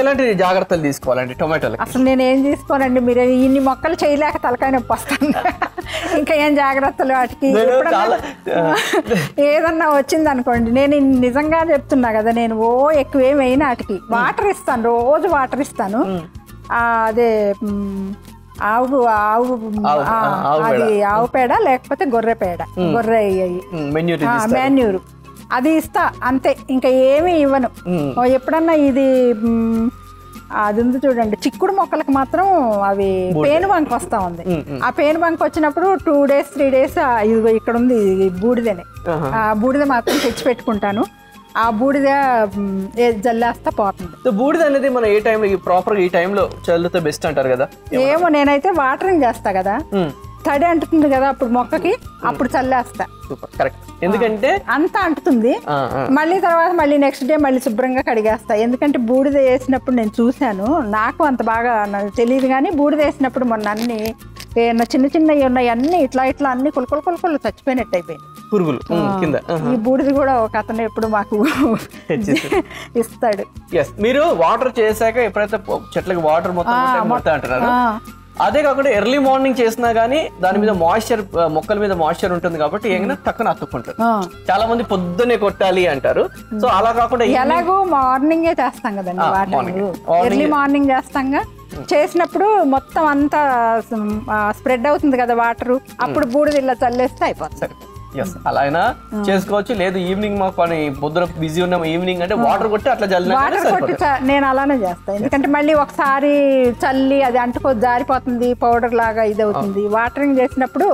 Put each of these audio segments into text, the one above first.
ఎలాంటి జాగ్రత్తలు తీసుకోవాలండి టొమాటోలకి? అసలు నేను ఏం తీసుకోనండి, మీరు ఇన్ని మొక్కలు చేయలేక తలకాయ నొప్పి వస్తాను. ఇంకా ఏం జాగ్రత్తలు వాటికి. ఏదన్నా వచ్చింది అనుకోండి, నేను నిజంగా చెప్తున్నా కదా, నేను ఎక్కువేం వేయను వాటికి. వాటర్ ఇస్తాను, రోజు వాటర్ ఇస్తాను. అదే ఆవు అది ఆవు పేడ లేకపోతే గొర్రె పేడ, గొర్రె మాన్యూరు అది ఇస్తా అంతే. ఇంకా ఏమీ ఇవ్వను. ఎప్పుడన్నా ఇది అది ఉంది చూడండి, చిక్కుడు మొక్కలకు మాత్రం అవి పేను బంక్ వస్తా ఉంది. ఆ పేను బంక్ వచ్చినప్పుడు 2 days 3 days ఇదిగో ఇక్కడ ఉంది బూడిదనే, ఆ బూడిద మాత్రం తెచ్చి పెట్టుకుంటాను. ఆ బూడిద జల్లేస్తా పోతుంది. బూడిద అనేది మనం ఏ టైంలో ప్రాపర్ ఈ టైంలో చల్లితే బెస్ట్ అంటారు కదా? ఏమో, నేనైతే వాటరింగ్ చేస్తా కదా, తడి అంటుతుంది కదా అప్పుడు మొక్కకి, అప్పుడు చల్లేస్తా. ఎందుకంటే అంతా అంటుతుంది. మళ్ళీ తర్వాత మళ్ళీ నెక్స్ట్ డే మళ్ళీ శుభ్రంగా కడిగేస్తా. ఎందుకంటే బూడిద వేసినప్పుడు నేను చూశాను, నాకు అంత బాగా తెలియదు కానీ బూడిద వేసినప్పుడు మొన్న అన్ని చిన్న చిన్నవి ఉన్నాయి, అన్ని ఇట్లా అన్ని కొలు చచ్చిపోయినట్టు అయిపోయింది పురుగులు కింద. ఈ బూడిది కూడా ఒక అతను ఎప్పుడు మాకు ఇస్తాడు. మీరు వాటర్ చేశాక ఎప్పుడైతే చెట్లకి వాటర్ మొత్తం అంటారు, అదే కాకుండా ఎర్లీ మార్నింగ్ చేసినా గానీ దాని మీద మాయిశ్చర్, మొక్కల మీద మాయిశ్చర్ ఉంటుంది కాబట్టి ఏమైనా తక్కువ అతుక్కుంటుంది. చాలా మంది పొద్దునే కొట్టాలి అంటారు. సో అలా కాకుండా ఎలాగో మార్నింగే చేస్తాం కదండి వాటర్, ఎర్లీ మార్నింగ్ చేస్తాంగా. చేసినప్పుడు మొత్తం అంతా స్ప్రెడ్ అవుతుంది కదా వాటర్, అప్పుడు బూడిద ఇలా చల్లేస్తే అయిపోతుంది. అలా అయినా చేసుకోవచ్చు. లేదు ఈవినింగ్ మాకు పని పొద్దున బిజీ ఉన్నాము, ఈవినింగ్ అంటే వాటర్ కొట్టి అట్లా నేను అలానే చేస్తాను. ఎందుకంటే మళ్ళీ ఒకసారి చల్లి అది జారిపోతుంది, పౌడర్ లాగా ఇది అవుతుంది. వాటరింగ్ చేసినప్పుడు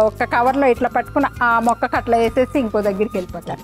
ఒక కవర్ లో ఇట్లా పట్టుకుని ఆ మొక్కకు అట్లా వేసేసి ఇంకో దగ్గరికి వెళ్ళిపోతారు.